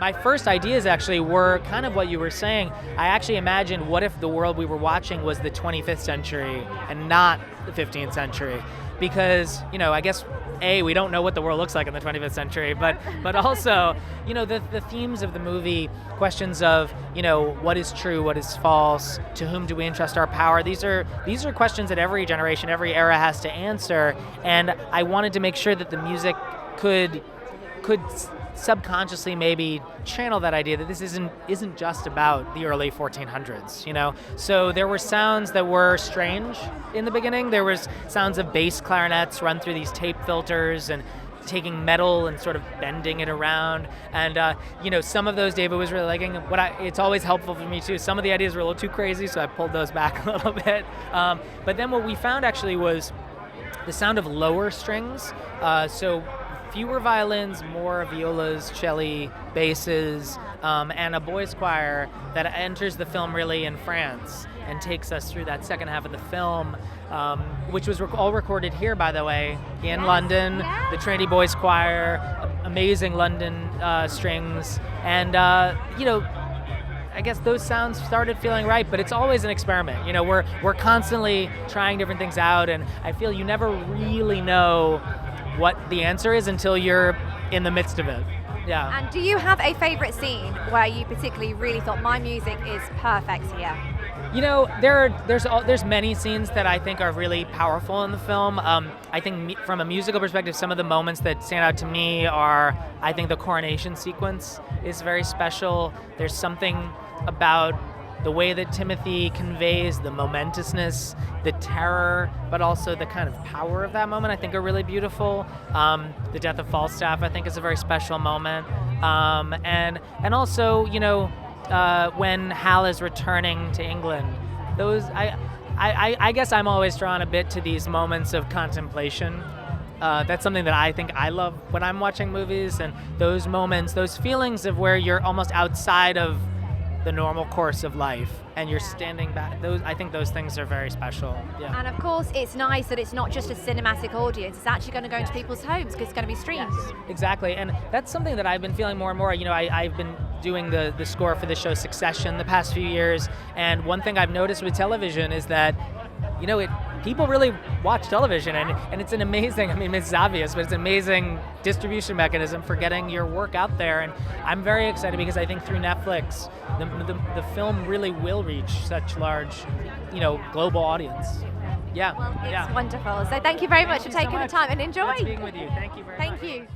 my first ideas actually were kind of what you were saying. I actually imagined, what if the world we were watching was the 25th century and not the 15th century? Because, I guess, we don't know what the world looks like in the 25th century, but also, the themes of the movie, questions of, what is true, what is false, to whom do we entrust our power? These are questions that every generation, every era has to answer, and I wanted to make sure that the music could subconsciously maybe channel that idea that this isn't just about the early 1400s, So there were sounds that were strange in the beginning. There was sounds of bass clarinets run through these tape filters and taking metal and sort of bending it around. And, some of those David was really liking. It's always helpful for me too. Some of the ideas were a little too crazy, so I pulled those back a little bit. But then what we found actually was the sound of lower strings. So fewer violins, more violas, cello, basses, and a boys' choir that enters the film really in France and takes us through that second half of the film, which was all recorded here, by the way, in London. Yeah. The Trinity Boys Choir, amazing London strings, and I guess those sounds started feeling right, but it's always an experiment. We're constantly trying different things out, and I feel you never really know what the answer is until you're in the midst of it. Yeah. And do you have a favorite scene where you particularly really thought my music is perfect here? There's many scenes that I think are really powerful in the film. I think from a musical perspective, some of the moments that stand out to me are, I think the coronation sequence is very special. There's something about the way that Timothy conveys the momentousness, the terror, but also the kind of power of that moment, I think are really beautiful. The death of Falstaff, I think, is a very special moment. And also, when Hal is returning to England, those I guess I'm always drawn a bit to these moments of contemplation. That's something that I think I love when I'm watching movies, and those moments, those feelings of where you're almost outside of the normal course of life and you're standing back. I think those things are very special. Yeah. And of course, it's nice that it's not just a cinematic audience. It's actually going to go into people's homes because it's going to be streamed. Yes, exactly. And that's something that I've been feeling more and more. I've been doing the score for the show Succession the past few years, and one thing I've noticed with television is that people really watch television, and it's an amazing, it's obvious, but it's an amazing distribution mechanism for getting your work out there. And I'm very excited because I think through Netflix, the film really will reach such large, global audience. Yeah. Well, it's wonderful. So thank you very much for taking the time, and enjoy. Nice being with you. Thank you very much. Thank you.